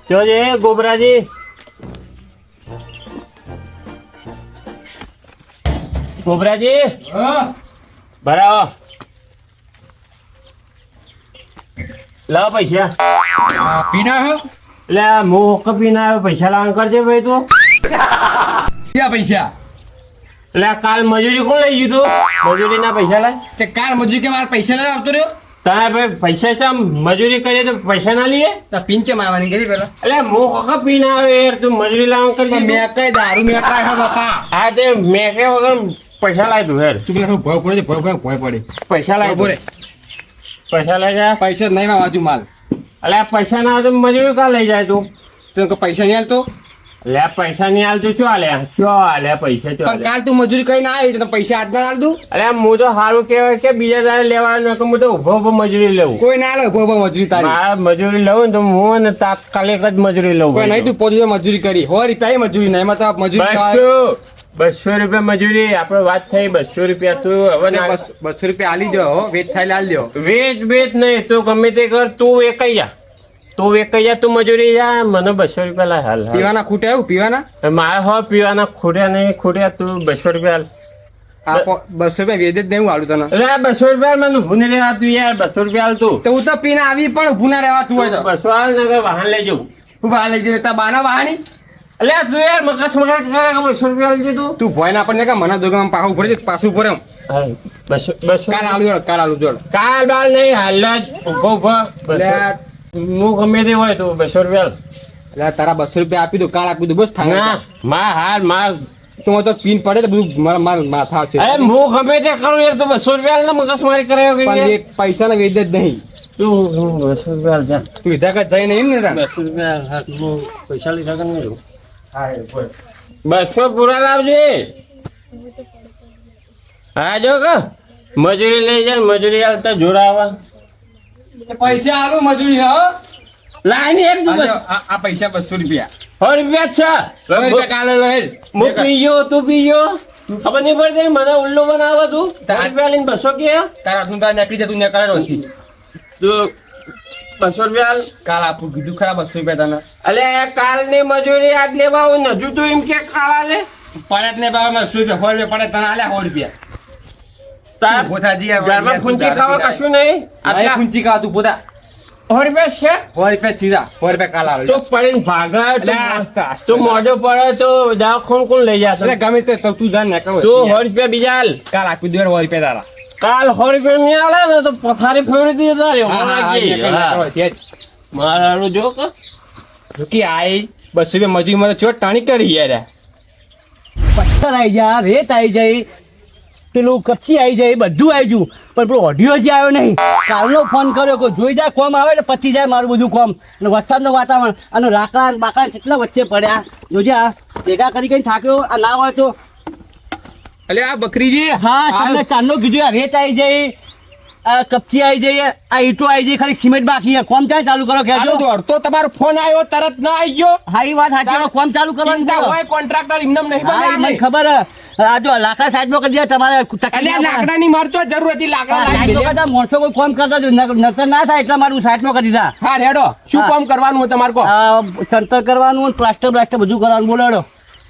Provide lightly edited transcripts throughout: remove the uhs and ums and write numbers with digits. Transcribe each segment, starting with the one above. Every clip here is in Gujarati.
જોજે ગોબરાજી ગોબરાજી બરાબર લાવ પૈસા પીના હો એટલે હું પીના આવ્યો પૈસા લાવવાનું કરજે ભાઈ તું ક્યાં પૈસા એટલે કાલ મજૂરી કોણ લઈ ગયું તું મજૂરીના પૈસા લાય તે કાલ મજૂરી કે મારા પૈસા લઈ આવતો રહ્યો તારે ભાઈ પૈસા છે મજૂરી કરીએ તો પૈસા ના લઈએ તો પિંચે મારવાની કરી પેલા એટલે હું પીના આવ્યો યાર તું મજૂરી લાવવાનું કરજે મેં કઈ દારૂ મેં કાય હે બાપા હા તે મેં કે વગર પૈસા લાય તું યાર ચૂકલા તો ભય પડે ભય પડે પૈસા લાય બોરે પૈસા લઈ જાય પૈસા નહીં માં વાજુ માલ એટલે પૈસા ના આવે તો મજૂરી કા લઈ જાય તું તો પૈસા નહીં હાલતો લે પૈસા નહીં હાલતું શું હાલે પૈસા શું પણ હાલે કાલ તું મજૂરી કઈ ના આવી તો પૈસા આજ ના હાલ દઉં અરે હું તો સારું કહેવાય કે બીજા દાડે લેવાનું કે હું તો ઉભો મજૂરી લઉં કોઈ ના લે ઉભો મજૂરી તારી મારે મજૂરી લઉં ને તો હું ને તાત્કાલિક જ મજૂરી લઉં કોઈ નહીં તું પોતે મજૂરી કરી 100 રૂપિયા મજૂરી નહીં એમાં તો મજૂરી 200 રૂપિયા મજૂરી આપણે વાત થઈ 200 રૂપિયા તું હવે ના 200 રૂપિયા આલી દો વેચ થાય આલી દો વેચ નહીં તું ગમે તે કર તું એકઈ જા તું મજૂરી જા મને 200 રૂપિયા લાય હાલ પીવાના ખૂટે આવું પીવાના મારે હો પીવાના ખૂટ્યા નહીં ખૂટ્યા તું 200 રૂપિયા આ 200 રૂપિયા વેચ જ નહીં હું આલું તને એટલે 200 રૂપિયા મને ભૂને લેવા તું યાર 200 રૂપિયા હાલ તું તો હું તો પીને આવી પણ ઊભું ના રહેવાતું હોય તો 200 હાલ ને વાહન લઈ જવું હું બહાર લઈ જઈને તા બાના વાહણી એટલે તું યાર મગજ કરે 200 રૂપિયા લઈ તું તું ભય ના પડને કે મને દોગમ પાછું ઉપર પાછું ઉપર કાલ આલુ જોડ કાલ બાલ નહીં હાલ જ ઉભો હું ગમે તે હોય તું 200 રૂપિયા એટલે તારા 200 રૂપિયા આપી દો કાલ આપી દો બસ ના માર તું તો પીન પડે તો બધું મારા માથા છે અરે હું ગમે તે કરું યાર તું 200 રૂપિયા ને મગજ મારી કરે પણ એ પૈસા ના વેચ જ નહીં તું 200 રૂપિયા જા તું વિધા કર જઈ નહીં ને 200 રૂપિયા હું પૈસા લીધા કે નહીં 200 પૂરા લાવજે હા જો કે મજૂરી લઈ જાય મજૂરી આવતા જોરાવા પૈસા આલુ મજૂરી હો લાઈન એક દિવસ આ પૈસા 200 રૂપિયા 100 રૂપિયા છે 100 રૂપિયા કાલે લઈ હું પીજો તું પીજો ખબર નહીં પડતી મને ઉલ્લુ બનાવે તું 100 રૂપિયા લઈને 200 કે તારા તું તાર નીકળી જા તું નીકળે રોથી તું 200 રૂપિયા કાલ આપું કીધું ખરા 200 રૂપિયા તને અલે કાલની મજૂરી આજ લેવા આવું ને હજુ તું એમ કે કાલા લે પડે ને બાબા 100 રૂપિયા 100 રૂપિયા પડે તને આલ્યા 100 રૂપિયા તાર પોતાજી ઘરમાં ફૂંચી ખાવા કશું નહીં આટલા ફૂંચી ખાવા તું પોતા 100 રૂપિયા છે 100 રૂપિયા સીધા 100 રૂપિયા કાલ આવે તો પડીને ભાગા તું મોઢો પડે તો દવાખાનું કોણ લઈ જા એટલે ગમે તે તું જા ને કહો તું 100 રૂપિયા બીજા હાલ કાલ આપી દે 100 રૂપિયા તારા કાલ 100 રૂપિયા નહીં આલે ને તો પથારી ફેરવી દે તારે મારા જો કે રૂકી આઈ 200 રૂપિયા મજૂરી માં ચોટ ટાણી કરી યાર પથ્થર આવી જાય રેત આવી જાય પેલું કપચી આવી જાય બધું આવી ગયું પણ પેલો ઓડિયો જ આવ્યો નહીં કાલનો ફોન કર્યો કે જોઈ જાય કોમ આવે એટલે પતી જાય મારું બધું કોમ અને વરસાદનું વાતાવરણ અને રાકા બાકા કેટલા વચ્ચે પડ્યા જોજે આ ભેગા કરી કઈ થાક્યો આ ના હોય તો અલે આ બકરીજી હા તમને ચાંદનો કીધું આ રેત આવી જાય આ કપચી આવી જાય આ ઈંટો આવી જાય ખાલી સિમેન્ટ બાકી છે કોમ ચાલ ચાલુ કરો કહેજો દોડતો તમારો ફોન આવ્યો તરત ના આવી ગયો હા એ વાત સાચી કોમ ચાલુ કરવાનું ચિંતા હોય કોન્ટ્રાક્ટર એમનેમ નહીં હા મને બનાવે ખબર હે. આ જો લાકડા સાઈડમાં કરી દે તમારે અલે તકલીફ લાકડાની મારતો જરૂર હતી લાકડા લાવી સાઈડમાં દે. કરતા માણસો કોઈ કોમ કરતા જ નર્તન ના થાય એટલા માટે હું સાઈડમાં કરી દીધા હા રેડો શું હા. કામ કરવાનું હોય તમારે કો સંતર કરવાનું પ્લાસ્ટર બ્લાસ્ટર બધું કરવાનું બોલાડો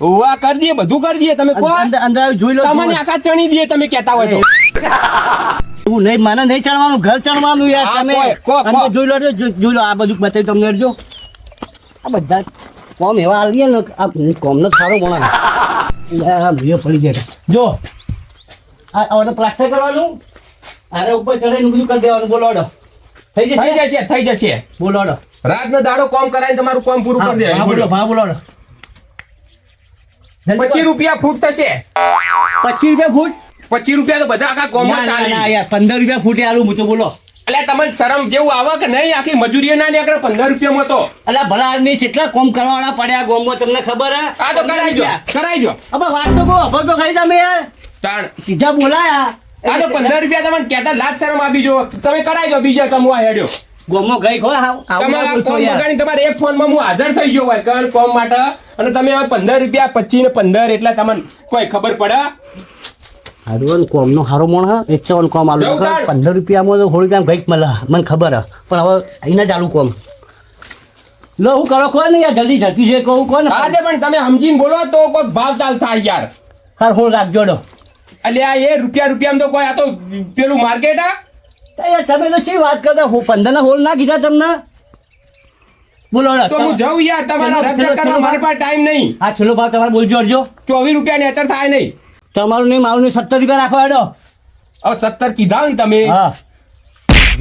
હુવા કરી દઈએ બધું કરી દઈએ તમે કો અંદર અંદર આવી જોઈ લો તમને આખા ચણી દઈએ તમે કહેતા હોય તો એવું નહીં મને નહીં ચડવાનું ઘર ચડવાનું યાર હા, તમે કો. અંદર જોઈ લો જોઈ લો આ બધું બતાવી તમને અડજો આ બધા કોમ એવા આવીએ ને આ કોમનો સારો ગણા ભીઓ પડી જાય જો આ હવે પ્લાસ્ટર કરવાનું આને ઉપર ચડાઈને બધું કરી દેવાનું બોલાડો થઈ જશે થઈ જશે બોલાડો રાતનો દાડો કામ કરાય તમારું કામ પૂરું કરી દે હા બોલો હા બોલાડો 25 રૂપિયા ફૂટ થશે 25 રૂપિયા ફૂટ 25 રૂપિયા તો બધા આખા ગામમાં ના, ના, ચાલે ના, યાર 15 રૂપિયા ફૂટે આલું હું તો બોલો એટલે તમને શરમ જેવું આવે કે નહીં આખી મજૂરી ના નીકળે 15 રૂપિયામાં તો અલા ભલા આદમી કેટલા કોમ કરવાના પડ્યા ગોમમાં તમને ખબર હે આ તો કરાઈ દો હવે વાત તો કહો હવે તો ખરી તમે યાર તાણ સીધા બોલાયા આ તો 15 રૂપિયા તમને કહેતા લાજ શરમ આપી જો તમે કરાઈ દો બીજા કમવા હેડ્યો ગોમમાં ગઈ ખો તમારા કોમ વગાડી તમારે એક ફોનમાં હું હાજર થઈ ગયો હોય કણ કોમ માટે અને તમે હવે 15 રૂપિયા 25 ને 15 એટલે તમને કોઈ ખબર પડે હારું કોમનો હારો મોણ હા 51 કોમ આલુ જવું તાર. 15 રૂપિયામાં તો થોડી કામ કંઈક મળે મને ખબર હે પણ હવે અહીંના ચાલુ કોમ લો હું કરો કોણ યાર જલ્દી ઝડપી છે કહું કોણ હા તે પણ તમે સમજીને બોલો તો કોઈ ભાવ ચાલ થાય યાર. હાર હોળ રાખજો ડો અલ્યા એ રૂપિયામાં તો કોઈ આ તો પેલું માર્કેટ આ યાર તમે તો શી વાત કરતા 15 ના હોળ ના કીધા તમને બોલો તો હું જાઉં યાર તમારા રક્ષા કરવા મારી પાસે ટાઈમ નહીં. આ છેલ્લો ભાવ તમારે બોલજો અડજો 24 રૂપિયા નેચર થાય નહીં. તમારું નહીં મારું નહીં 17 રૂપિયા રાખો હેડો હવે 17 કીધા ને તમે હા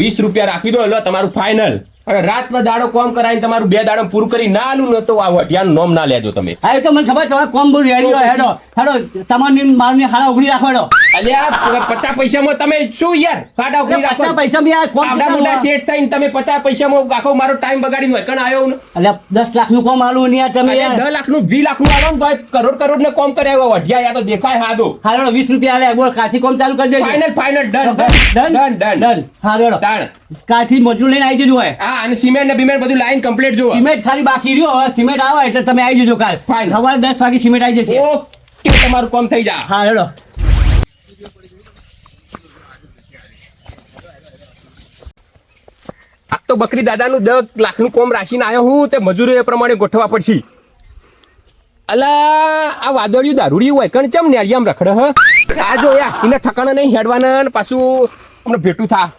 20 રૂપિયા રાખી દો એટલે તમારું ફાઇનલ. અને રાતનો દાડો કોમ કરાવીને તમારું 2 દાડો પૂરું કરી ના આલું ને તો આ વઢિયાનું નામ ના લેજો તમે. હા એ તો મને ખબર તમારે કોમ બહુ રેડી હોય હેડો હેડો તમારું મારું ની હાડા ઉઘડી રાખો હેડો અલ્યા 50 પૈસામાં તમે શું યાર ખાડા ઉઘડી રાખો? 50 પૈસા બી આ કોમ આવડા મોટા શેઠ થઈને તમે 50 પૈસામાં આખો મારો ટાઈમ બગાડીને હોય કણ આવ્યો ને? અલ્યા 10 લાખનું કોમ આલું નહીં આ તમે યાર 10 લાખનું 20 લાખનું આલો ને તો કરોડ ને કોમ કર્યા હોય વઢિયા યા તો દેખાય હાદો. હા હેડો 20 રૂપિયા આલે બોલ કાઠી કોમ ચાલુ કરી દેજો ફાઇનલ ડન ડન હા હેડો તાણ. કાઠી મજૂર લઈને આવી જજો હોય હા અને સિમેન્ટ ને બિમેન્ટ બધું લાઈન કમ્પ્લીટ જો. સિમેન્ટ ખાલી બાકી રહ્યો હવે સિમેન્ટ આવે એટલે તમે આવી જજો કાલ Fine. સવારે 10 વાગે સિમેન્ટ આવી જશે ઓકે તમારું કામ થઈ જા. હા હેડો આ તો બકરી દાદાનું 10 લાખનું કોમ રાશિને આવ્યો હું તે મજૂરી એ પ્રમાણે ગોઠવવા પડશે. અલા આ વાદળિયું દારૂડિયું હોય કણ ચમ નેરિયામ રખડે હ આ જો યા એને ઠકાણા નહીં હેડવાના ને પાછું હમણાં ભેટું થા.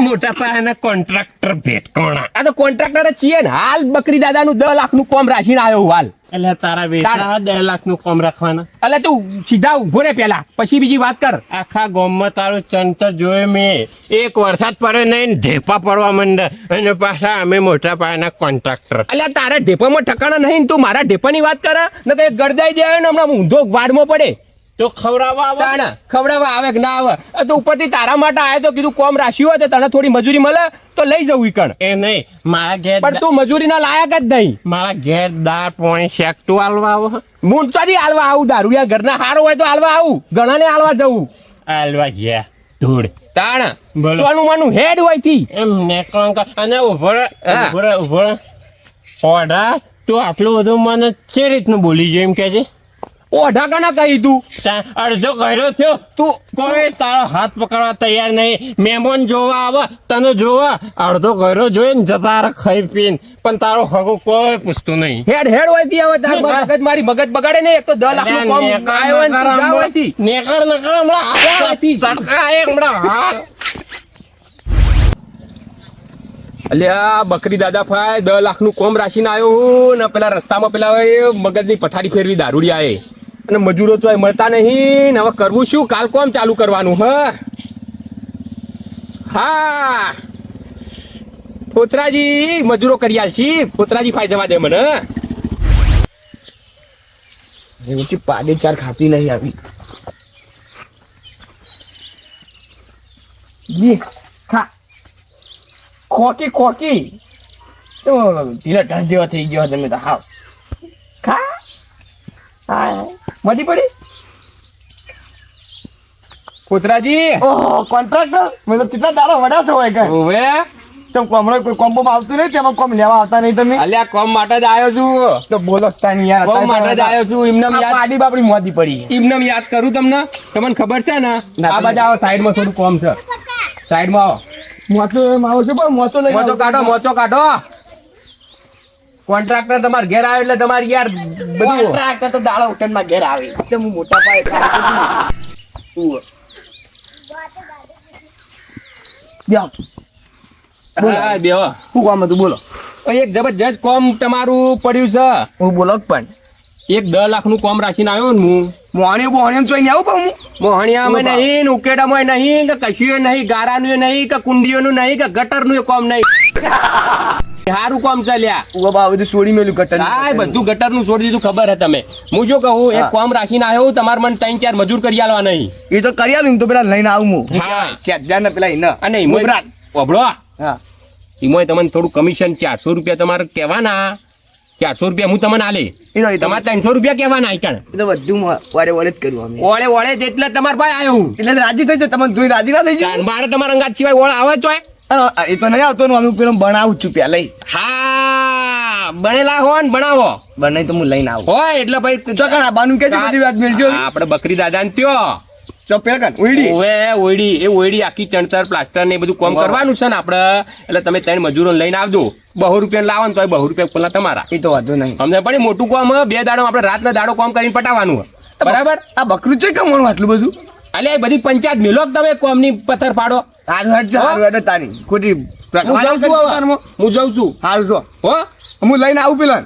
મોટા પાયાના કોન્ટ્રાક્ટર ભેટ કોણા આ તો કોન્ટ્રાક્ટર જ છીએ ને હાલ બકરી દાદાનું 10 લાખનું કોમ રાશિને આવ્યો હું હાલ. એટલે તારા બેટા 10 લાખનું કોમ રાખવાના અલે તું સીધા ઉભો રે પેલા પછી બીજી વાત કર. આખા ગામમાં તારું ચંતર જોયું મેં એક વરસાદ પડે નહીં ને ઢેપા પડવા માંડે અને પાછા અમે મોટા પાયાના કોન્ટ્રાક્ટર અલ્યા તારા ઢેપામાં ઠકાણા નહીં ને તું મારા ઢેપાની વાત કર ને તો ગરદાઈ જાય ને હમણાં ઊંધો વાડમાં પડે. તો ખવડાવવા આવે તાણા ખવડાવવા આવે કે ના આવે આ તો ઉપરથી તારા માટે આવ્યો તો કીધું કોમ રાખ્યું હોય તો તને થોડી મજૂરી મળે તો લઈ જવું ઈકણ. એ નહીં મારા ઘેર પણ તું મજૂરીના લાયક જ નહીં. મારા ઘેર દાળ પોણી શેક તું હાલવા આવો હું ચોથી હાલવા આવું દારૂડિયા ઘરના હારો હોય તો હાલવા આવું ઘણાને હાલવા જવું. હાલવા ગયા ધૂળ તાણા બોલો. સોનું માનું હેડ હોય થી એમ નેકળો અને ઉભો રહે હા. ઉભો રહે ઓઢા તું આટલું બધું મને જે રીતનું બોલી જાય એમ કે છે ઓઢા કના કહી તું અડધો કર્યો થયો તું કોઈ તારો હાથ પકડવા તૈયાર નહીં મહેમાન જોવા આવે તને જોવા અડધો કર્યો જોઈ ને જતા રહે ખાઈ પીને પણ તારો હગો કોઈ પૂછતું નહીં હેડ હેડ હોય થી હવે તાર મગજ મારી મગજ બગાડે ને એક તો 10 લાખનું કોમ આવ્યો હોય ને તું જા હોય થી. નેકર હમણાં સરકારે હમણાં હાલ અલ્યા બકરી દાદા ભાઈ 10 લાખનું કોમ રાશિને આવ્યો હું ને પેલા રસ્તામાં પેલા મગજની પથારી ફેરવી દારૂડિયા એ અને મજૂરો તો મળતા નહીં ને હવે કરવું શું કાલ કોમ ચાલુ કરવાનું હા ફોતરાજી મજૂરો કરી આલશી ફોતરાજી ફાઈ જવા દે મને ઊંચી પાડે ચાર ખાતી નહીં આવી ખા ખોકી ખોકી તો ધીરે ઢસ જેવા થઈ ગયો તમે તો હાવ ખા હા મળી પડી પુત્રાજી ઓહો કોન્ટ્રાક્ટર મને કેટલા દાડા વડાસો હોય કે ઓવે તમ કોમળો કોઈ કોમ્બોમાં આવતું નહીં તેમાં કોમ લેવા આવતા નહીં તમે અલ્યા કોમ માટે જ આવ્યો છું તો બોલો તાની યાર કોમ માટે જ આવ્યો છું એમને આ યાદ પાડી બાપડી મોદી પડી એમને યાદ કરું તમને ખબર છે ને આ બાજુ આવો સાઈડમાં થોડું કોમ છે સાઈડમાં આવો મોતો એમ આવો છો પણ મોતો નહીં મોચો કાઢો કોન્ટ્રાક્ટર તમારે ઘેર આવ્યો એટલે તમારે યાર બધું કોન્ટ્રાક્ટર તો દાડા ઉઠનમાં ઘેર આવે તે હું મોટા પાયે કામ કરું યા હા, બેહો. શું કામ હતું બોલો એક જબરજસ્ત કોમ તમારું પડ્યું છે હું બોલો પણ એક 10 લાખનું કોમ રાખીને આવ્યો ને હું મોહણી જોઈને આવું પણ હું મોહણિયામાં નહીં ને ઉકેડામાં નહીં કે કશું નહીં ગારાનું નહીં કે કુંડીઓનું નહીં કે ગટરનું કોમ નહીં સારું કોમ ચાલ્યા ઓ બા બધું છોડી મેલ્યું ગટર હા બધું ગટરનું છોડી દીધું ખબર હે તમે હું શું કહું એક કોમ રાખીને આવ્યો તમારે મને 3-4 મજૂર કરી આલવા નહીં એ તો કરી આલું તો પેલા લઈને આવું હું હા. સેજાર ને પેલા એને અને ઈમોય ઓભળો હા ઈમોય તમને થોડું કમિશન 400 રૂપિયા તમારે કહેવાના 400 રૂપિયા હું તમને આલે એ તો તમારે 300 રૂપિયા કહેવાના આઈકણ એ તો બધું વારે વારે જ કર્યું અમે ઓળે ઓળે જેટલા તમારા પાસે આવ્યો હું એટલે રાજી થઈ જાય તમને જોઈ રાજી ના થઈ જાય મારે તમારા અંગાત સિવાય ઓળ આવે જ હોય એ તો નહીં આવતો ને હું પેલો બનાવું છું પેલા હા બનેલા હો ને બનાવો બને તો હું લઈને આવું હોય એટલે ભાઈ ચોકણ આબાનું કે બધી વાત મેળજો આપણે બકરી દાદા ને ત્યો ચો પેકન ઉઈડી ઓયડી આખી ચણતર પ્લાસ્ટર ને એ બધું કામ કરવાનું છે ને આપણે એટલે તમે ત્રણ મજૂરો લઈને આવજો 200 રૂપિયા લાવો ને તો 200 રૂપિયા પેલા તમારા એ તો વાંધો નહીં અમને પણ મોટું કામ 2 દાડો આપણે રાતના દાડો કામ કરીને પટાવવાનું હોય. બરાબર આ બકરું છે કમવાનું આટલું બધું અલ્યા એ બધી પંચાયત મેલો કે તમે કોમની પથ્થર પાડો. સારું હેડ તારી ખોટી હું જાઉં છું સારું છો હો હું લઈને આવું પેલા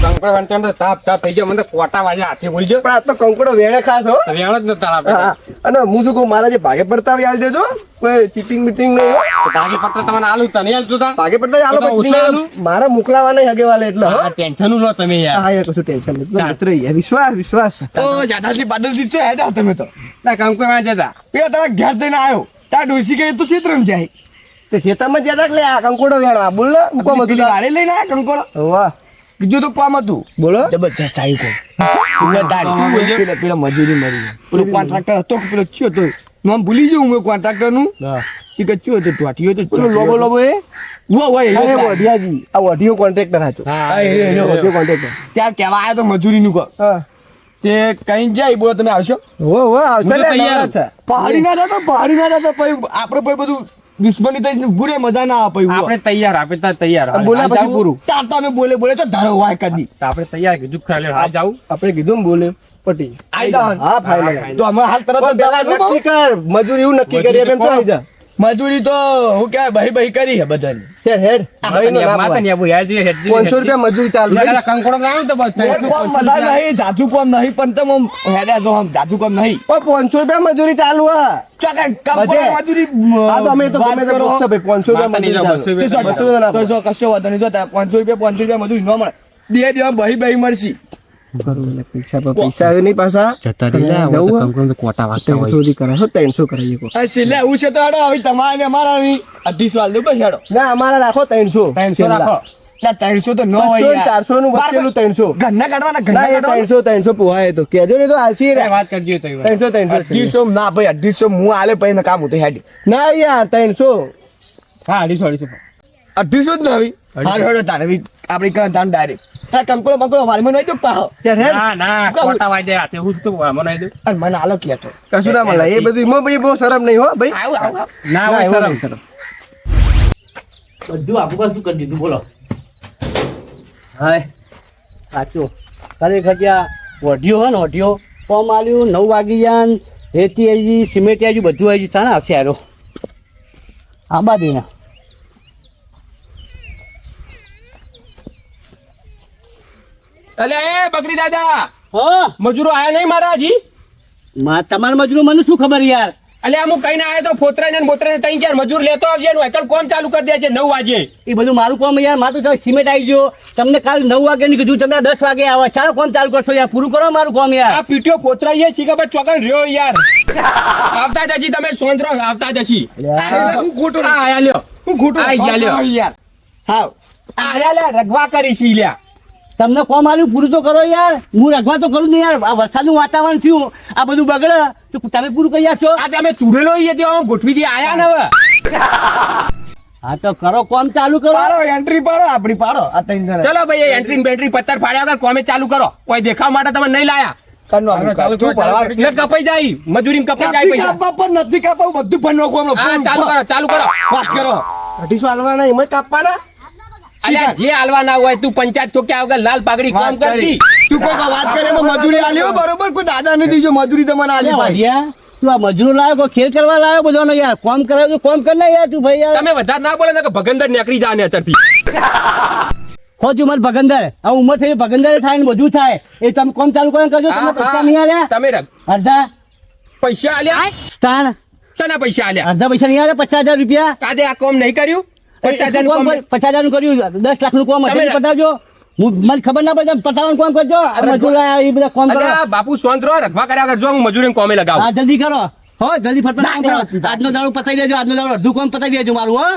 કંકડો વંચાણ તો તાપ થઈ ગયો મને તો કોટા વાજે હાથે બોલજો પણ આ તો કંકડો વેણે ખાસ હો રેણો જ નતા આપણે હા, અને હું શું કહું મારા જે ભાગે પડતા આવી આલી દેજો કોઈ ચીટિંગ મીટિંગ નહીં હો. ભાગે પડતા તમને આલુ તને આલતું તા ભાગે પડતા જ આલો તો પછી ઓછા આલું? મારા મોકલાવા નહીં હગેવાલે એટલે હો. આ ટેન્શન લો તમે યાર હા યાર કશું ટેન્શન નહીં મિત્ર યાર વિશ્વાસ ઓ જાદાથી બાદલથી છે હેડ તમે તો ના કંકડો વાંચે તા પેલા તારા ઘેર જઈને આવ્યો તાર ડોસી કે તું ક્ષેત્રમાં જાય તે ખેતરમાં જ્યાં લે આ કંકોડો વેણવા બોલ ને હું કોમ હતું ગાડી લઈને આ કંકોડો વાહ બીજું તો કોમ હતું બોલો જબરજસ્ત આવ્યું પેલા મજૂરી મરી પેલો કોન્ટ્રાક્ટર હતો કે પેલો ચિયો હતો નામ ભૂલી ગયો હું કોન્ટ્રાક્ટર નું ચિયો હતો ટોટીયો હતો પેલો લોબો એ વઢિયાજી આ વઢિયો કોન્ટ્રાક્ટર હતો વઢિયો કોન્ટ્રાક્ટર ત્યાં કહેવા આવ્યો તો મજૂરી નું કહો તે કઈ જાય બોલો તમે આવશો આવશે પહાડી ના જતો પછી આપણે પછી બધું દુશ્મની તો પૂરે મજા ના આવે આપણે તૈયાર આપે તા તૈયાર બોલ્યા પછી પૂરું તાર તો અમે બોલે તો ધારો વાય કદી આપણે તૈયાર કીધું ખાલી હા જાવ આપણે કીધું ને બોલે પટી આઈ જાવ હા ફાઇનલ તો અમે હાલ તરત જ નક્કી કર મજૂરી એવું નક્કી કરી એમ તો આઈ જા મજૂરી તો હું કે બહી કરી હે બધાની હેડ માતા આબુ યાર જે 500 રૂપિયા મજૂરી ચાલુ કંકોડો લાવ્યો તો બસ કોમ બધા નહીં જાજુ કોમ નહીં પણ તમે હેડ્યા તો હમ જાજુ કોમ નહીં પણ 500 રૂપિયા મજૂરી ચાલુ હા ચોકન મજૂરી હા તો અમે તો ગમે તે બોક્સ ભાઈ 500 રૂપિયા મજૂરી ચાલુ તો જો કશો વાંધો નહીં જો 500 રૂપિયા મજૂરી ન મળે બે દિવસ બહી મળશે પૈસા નહીં પાછા જતા રહ્યા કંકોડો તો કોટા વાગતા હોય 300 કરે 300 કરાવીએ કો છેલ્લે હું છે તો હેડો હવે તમારે અમારા 250 વાલ દો બસ હેડો ના અમારા રાખો 300 રાખો 300 તો ન હોય 400 નું બચેલું 300 ઘરના કાઢવાના 300 પોહાય તો કેજો ને તો આલસી રે વાત કરજો તો 300 ના ભાઈ 250 હું આલે પછી કામ ઉઠે હેડી ના યાર 300 હા 250 250 જ નવી હાર હેડો તારે આપણી કાં તાન ડાયરેક્ટ આ કંકોળો બંકોળો વાળી મને તો પાહો ના કોટા વાજે હાથે હું તો મનાઈ દઉં અને મને આલો કેતો કશું ના મળે એ બધું એમાં ભાઈ બહુ શરમ નહીં હો ભાઈ આવ ના હોય શરમ બધું આપું શું કરી દીધું બોલો હાય સાચું ખરેખર ત્યાં વઢિયો હોય ને વઢિયો કોમ આલ્યું 9 વાગી જાય ને રેતી આવી સિમેન્ટ આવી બધું આવી ગયું ને હશે હારો આંબાદીના અલે એ બકરી દાદા હા મજૂરો આયા નહીં મારા હજી તમારા મજૂરો મને શું ખબર યાર અલે અમુક કઈ ના આવ્યો તો ફોતરા ને બોતરા ને 3-4 મજૂર લેતો આવજે એનું એકલ કોમ ચાલુ કરી દે છે 9 વાગે એ બધું મારું કામ યાર મારું તો સિમેન્ટ આવી ગયો તમને કાલ 9 વાગે ની કીધું તમે 10 વાગે આવો ચાલો કોમ ચાલુ કરશો યાર પૂરું કરો મારું કામ યાર આ પીટીઓ ફોતરા એ શીખા ચોકન રહ્યો યાર આવતા જશી તમે સોંદરો આવતા જશી હું ખોટો આ આયા લ્યો હું ખોટો આઈ ગયા લ્યો યાર હા આયા લે રગવા કરી છી લ્યા તમને કોમ આલ્યું પૂરું તો કરો યાર હું રખવા તો કરું ને યાર આ વરસાદનું વાતાવરણ થયું આ બધું બગડે તો તમે પૂરું કરી આપશો આ તમે ચૂડેલો ઈ તે ગોઠવી દે આયા ને હવે હા તો કરો કોમ ચાલુ કરો પાડો એન્ટ્રી પાડો આપણી પાડો આ ત્રણ જણા ચલો ભાઈ એન્ટ્રી બેન્ટ્રી પત્તર ફાડ્યા વગર કોમે ચાલુ કરો કોઈ દેખાવ માટે તમે નહીં લાયા એટલે કપાઈ જાય મજૂરી કપાઈ જાય પૈસા કાપવા નથી કાપવા બધું પણ નોખો હા ચાલુ કરો વાત કરો 250 આલવાના એમાં કાપવાના અલ્યા જે હાલવા ના હોય તું પંચાયત ચોક્યા વગર લાલ પાઘડી કામ કરતી તું કોઈ વાત કરે એમાં મજૂરી આલ્યો બરોબર કોઈ દાદા ને દીજો મજૂરી તમને આલી ભાઈ યાર તું આ મજૂર લાવ્યો કોઈ ખેલ કરવા લાવ્યો બધાનો યાર કોમ કરાવ્યો તો કોમ કર ને યાર તું ભાઈ યાર તમે વધારે ના બોલે કે ભગંદર નીકળી જા ને અચરથી ખોજ ઉમર ભગંદર આ ઉમર થઈ ભગંદર થાય ને બધું થાય એ તમે કોમ ચાલુ કરો કરજો તમે પૈસા નહીં આલ્યા તમે અડધા પૈસા આલ્યા તાણ શાના પૈસા આલ્યા અડધા પૈસા નહીં આલ્યા 50,000 રૂપિયા કાજે આ કામ નહીં કર્યું 50,000 કામ 50,000 નું કર્યું 10 લાખ નું કામ હતું પતાવજો મને ખબર ના પડે પતાવવાનું કામ કરજો મજૂર એ બધા કામ કરો અલ્યા બાપુ સોંદરો રખવા કર્યા કરજો હું મજૂરી કોમે લગાવ હા જલ્દી કરો હો જલ્દી ફટફટ કામ કરો આજનો દાડો પતાવી દેજો આજનો દાડો અડધું કામ પતાવી દેજો મારું હો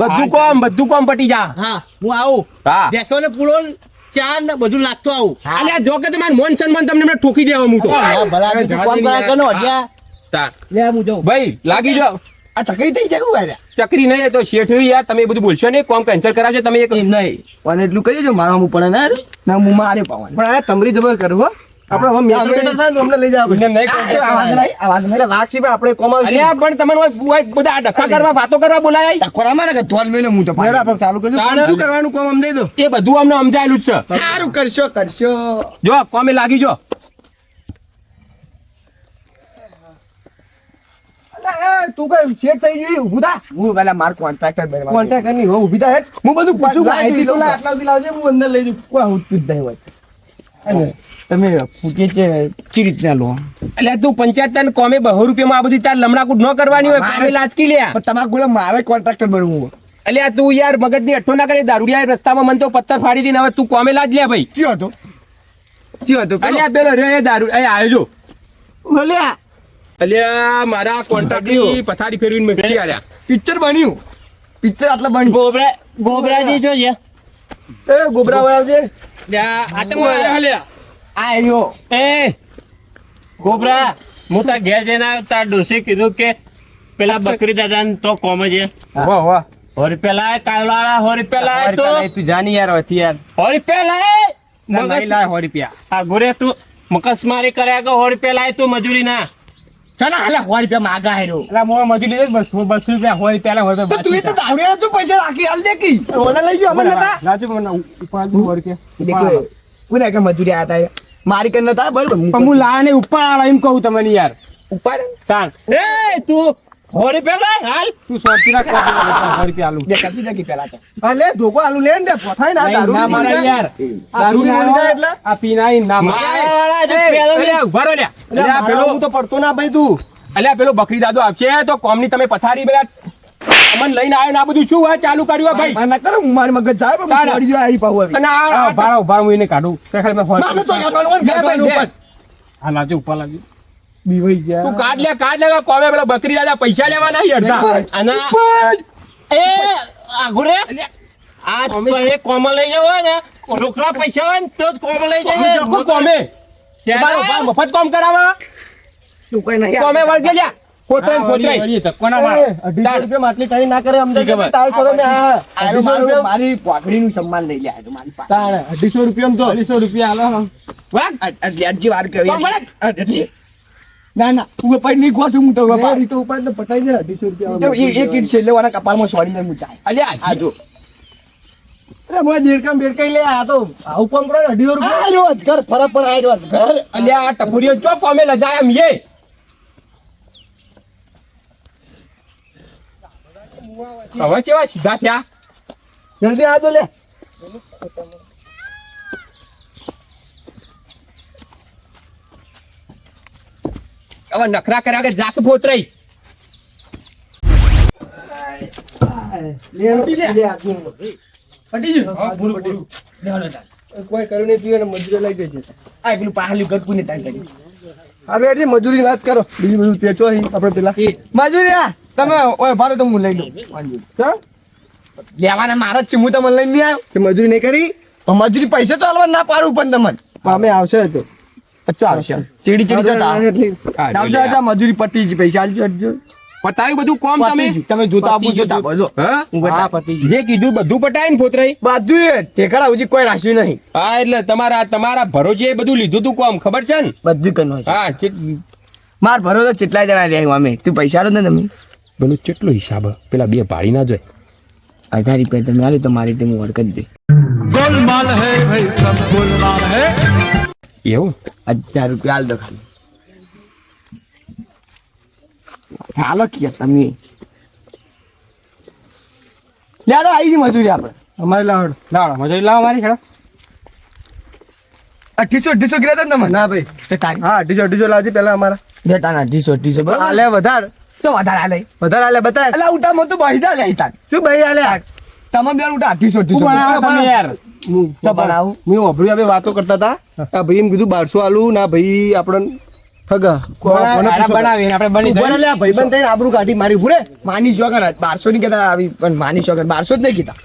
બધું કામ પટી જા હા હું આવું હા બેસો ને પૂરો ચાર ને બધું લાગતો આવું અલ્યા જો કે તમારું મોન સન્માન તમને ઠોકી દેવા હું તો ભલા કામ કરા કનો હડિયા તા લે હું જાઉં ભાઈ લાગી જાઓ આ ચકરી થઈ જાય હું આર્યા ચકરી નહીં તો શેઠ યાર તમે એ બધું બોલશો ને કોમ કેન્સલ કરાવજો તમે એક એ નહીં અને એટલું કહી દેજો મારા હું પડે ના ના હું મારે પાવાનું પણ આ તમરી જબર કરવો આપણે હવે મેં બેટર થાય ને અમને લઈ જાવ આવાજ નહીં વાઘ છે પણ આપણે કોમાવ અલ્યા પણ તમને બધા ડખા કરવા વાતો કરવા બોલાય ટકોરા મારે કે ધોલ મેલે હું તો આપણે ચાલુ કરજો ચાલો. શું કરવાનું કોમ અમ દઈ દો એ બધું અમને સમજાયેલું જ છે સારું કરશો જો કોમે લાગી જો તું કઈ શેઠ થઈ ગઈ ઊભું થા હું પેલા માર કોન્ટ્રાક્ટર બનવા કોન્ટેક્ટ ની હો ઊભી થા હેઠ હું બધું પૂછું આટલા સુધી લાવજે હું અંદર લઈ જઉં કોઈ હું જ નહીં હોય અને તમે પૂછે છે ચી રીતના લો એટલે તું પંચાયત તને કોમે 200 રૂપિયામાં આ બધી તાર લમણાકૂટ ન કરવાની હોય કોમે લાચકી લે પણ તમારા ગોળે મારે કોન્ટ્રાક્ટર બનવું હોય અલ્યા તું યાર મગજની અઠ્ઠો ના કરી દારૂડિયા રસ્તામાં મને તો પથ્થર ફાડી દીને હવે તું કોમે લાજ લે ભાઈ ચી હતો અલ્યા પેલો રે દારૂ એ આવ્યો જો બોલ્યા અલ્યા મારા કોન્ટ્રાક્ટની પથારી ફેરવીને મેકી આલ્યા પિક્ચર બન્યું પિક્ચર આટલા બન્યું ગોબરાજી જોજે એ ગોબરા વાળા આ રહ્યો એ ગોબરા હું તાર ઘેર જઈને આવ્યો તાર ડોસી કીધું કે પેલા બકરી દાદા તો કોમ છે વાહ વાહ હોરી પેલા કાલવાળા હોરી પેલા તો તું જાની યાર હતી યાર હોરી પેલા નહીં લાય 100 રૂપિયા આ ગુરે તું મકસમારી કર્યા કે હોરી પેલા તું મજૂરી ના ચાલો હાલે 100 રૂપિયા માગા હેરો એટલે મોર મજૂરી લીધે 200 રૂપિયા 100 રૂપિયા તો તું એ તો દાવડિયા તો પૈસા રાખી હાલ દે કી ઓને લઈ ગયો અમને નતા રાજુ મને ઉપર 100 રૂપિયા દેખો કોને કે મજૂરી આતા મારી કર નતા બરોબર પણ હું લાને ઉપર આળા એમ કહું તમને યાર ઉપર તાણ એ તું હોરી પેલા હાલ તું સોટી રાખ 100 રૂપિયા આલું દે કસી દે કી પેલા તો અલે ધોકો આલુ લે ને પઠાઈ ના દારૂ ના મારા યાર દારૂ ની બોલી જાય એટલે આ પીનાઈ ના મારવાળા જો પેલો અલ્યા ઉભા રહો લ્યા અલ્યા પેલો પેલો હું તો પડતો ના ભાઈ તું અલ્યા પેલો બકરી દાદો આવશે તો કોમની તમે પથારી પેલા અમન લઈને આવ્યો ને આ બધું શું હોય ચાલુ કર્યું હોય ભાઈ માર ના કરો મારી મગજ જાય પણ તારા. છોડી જો આરી પાવ આવી અને આ ભાડા હું એને કાઢું ખાલી મેં મારે તો કાઢવાનું હોય ને, કાઢવાનું ઉપર હા લાજો ઉપર લાજો બીવાઈ ગયા તું કાઢ લે કોમે પેલા બકરી દાદા પૈસા લેવાના છે અડધા અને એ આ ગુરે આજ પછી કોમ લઈ જવો હોય ને રોકડા પૈસા હોય ને તો જ કોમ લઈ જઈએ લોકો કોમે તમારો મફત કોમ કરાવવા તું કઈ નહીં કોમે વળગે જા પોતરાઈ પોતરાઈ કોના એ, 250 રૂપિયા માટલી તારી ના કરે અમદાવાદ તાર કરો ને હા 250 રૂપિયા મારી પાઘડીનું સન્માન લઈ લે આ તો મારી પાસે તારે 250 રૂપિયા તો 200 રૂપિયા આલો વાહ લેટજી વાર કરી કોમ મળે? ના ના તું પછી નહીં ગોઠું હું તો એ રીતો ઉપાડ ને પટાઈ દે 250 રૂપિયા એક ઈટ છે લેવાના કપાળમાં સોડીને હું જાય અલ્યા આ જો અરે મોય દેડકામ બેડકાઈ લે આ તો આવું કોમ કરો ને 250 રૂપિયા આ રોજ ઘર ફરક પણ આ રોજ ઘર અલ્યા આ ટપુરીઓ ચો કોમે લજાય એમ યે હવે કેવા સીધા થયા જલ્દી આ તો લે હવે નખરા કર્યા કે જાક પોતરાઈ કોઈ કર્યું નહીં તું એને મજૂરી લઈ દેજે આ પેલું પાહલી ઘર કોને તાઈ કરી હવે હેડજે મજૂરી વાત કરો બીજું બધું તેચો અહીં આપણે પેલા મજૂરી આ તમે ઓય ભાડે તો હું લઈ લઉં ચા લેવાના મારા જ છે હું તમને લઈને નહીં આવ્યો તે મજૂરી નહીં કરી પણ મજૂરી પૈસા તો આલવા ના પાડું પણ તમને અમે આવશે તો અચ્છા આવશે ચીડી ચીડી જતા આવજો એટલે મજૂરી પતી જ પૈસા આલજો હટજો પતાવ્યું બધું કોમ તમે તમે જોતા આપો જોતા આપો હા હું બતા જે કીધું બધું પટાય ને પોતરાઈ બધું એ ઠેકડા હજી કોઈ રાખ્યું નહીં હા એટલે તમારા ભરોજે બધું લીધું તું કોમ ખબર છે ને બધું કરવું છે હા માર ભરો તો કેટલા જણા રહ્યા અમે તું પૈસા આલો ને તમે પેલું કેટલો હિસાબ પેલા બે પાડી ના જોય 1000 રૂપિયા તમે આલો તો મારી તે હું વળકત દે એવું 1000 રૂપિયા આલ દો ખાલી હાલો કે તમે લ્યા આવી ગઈ મજૂરી આપણે અમારે લાવડ લાવો મજૂરી લાવો મારી ખેડો 2800 કિલો હતા ને તમે ના ભાઈ તે તારી હા 250 લાવજે પેલા અમારા દેતા ના 2800 બરાબર આલે વધાર તો વધારે આલે વધારે આલે બતા એટલે ઉઠા મત તો બહીદા લે તાર શું ભાઈ આલે તમે બે ઉઠા 2800 શું બનાવો તમે યાર તો બનાવું મેં વાપર્યું આપણે વાતો કરતા હતા આ ભાઈ એમ કીધું 1200 આલું ના ભાઈ આપણને ઠગા બનાવીને આપણે બની ઉભા લે ભાઈ બંધ થઈને આબરૂ કાઢી મારી ભૂરે માની શોગન 1200 ની કહેતા આવી પણ માની શોગન 1200 જ નહીં કીધા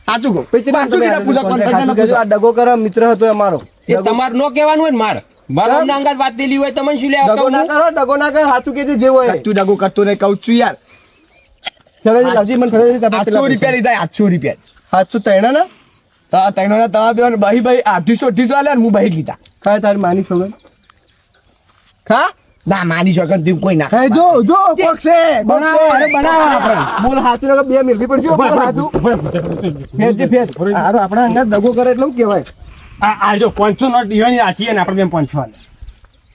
સાચું કહું 1200 કીધા પૂછા કોન્ટ્રાક્ટર આ ડગો કરા મિત્ર હતો અમારો એ તમારે નો કહેવાનું હોય ને માર મારા ના અંગાત વાત દેલી હોય તમને શું લેવા ડગો ના કરો ડગો ના કર સાચું કીધું જે હોય તું ડગો કરતો નહીં કહું છું યાર ફેરવી લાવજી મને ફેરવી તમે 800 રૂપિયા લીધા 800 રૂપિયા 700 તૈણા ના હા તૈણોના તવા બેવાને બહી 800 આલ્યા ને હું બહી લીધા ખાય તારી માની છોકર હા ના માની શકો તું કોઈ ના ખાય જો કોક છે બનાવો આપણે બોલ હાથું ને બે મિલવી પડજો બોલ હાથું ફેર હારો આપણા અંગાત દગો કરે એટલે શું કહેવાય આ જો 500 નોટ ઈવાની આસી ને આપણે 500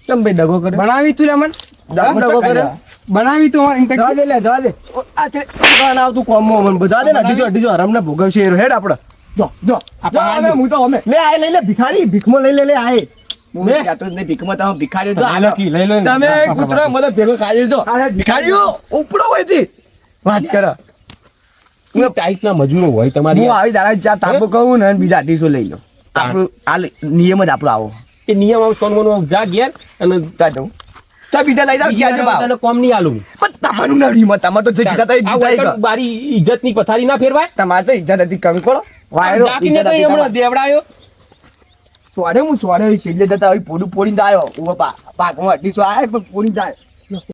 કેમ ભાઈ દગો કરે બનાવી તું રમન દગો કરે બનાવી તું જવા દે લે જવા દે આ છે કાન આવતું કોમો મને બધા દે ને અડીજો હરામને ભોગવશે એ હેડ આપણે જો આપણે હું તો અમે લે આય લઈ લે ભિખારી ભીખમાં લઈ લે આય મેં કહેતો જ નહીં ભીખમાં તમે ભિખારીઓ તો હાલો કી લઈ લો ને. તમે કૂતરા મને ભેગો કાઢ્યો તો અરે ભિખારીઓ ઉપડો હોય છે વાત કરો શું ટાઈપના મજૂરો હોય તમારી હું આવી દાડા ચા તાંબુ કહું ને બીજા 800 લઈ લો આપણું આ નિયમ જ આપણો આવો એ નિયમ આમ સોનવાનું જા ઘેર અને તા દઉં તો બીજા લઈ જાવ ક્યાં જવા તને કોમ નહીં આલું પણ તમારું નડીમાં તમારે તો જે કીધા તા એ આ બીજા વખત બારી ઇજ્જતની પથારી ના ફેરવાય તમારે તો ઇજ્જત હતી કંકોળો વાયરો જાકીને તો હમણાં દેવડાયો સોડે હું છેલ્લે જતા હવે પોડું પોડીને આવ્યો પાકમાં 800 આવ્યા પણ પોડીને આવ્યો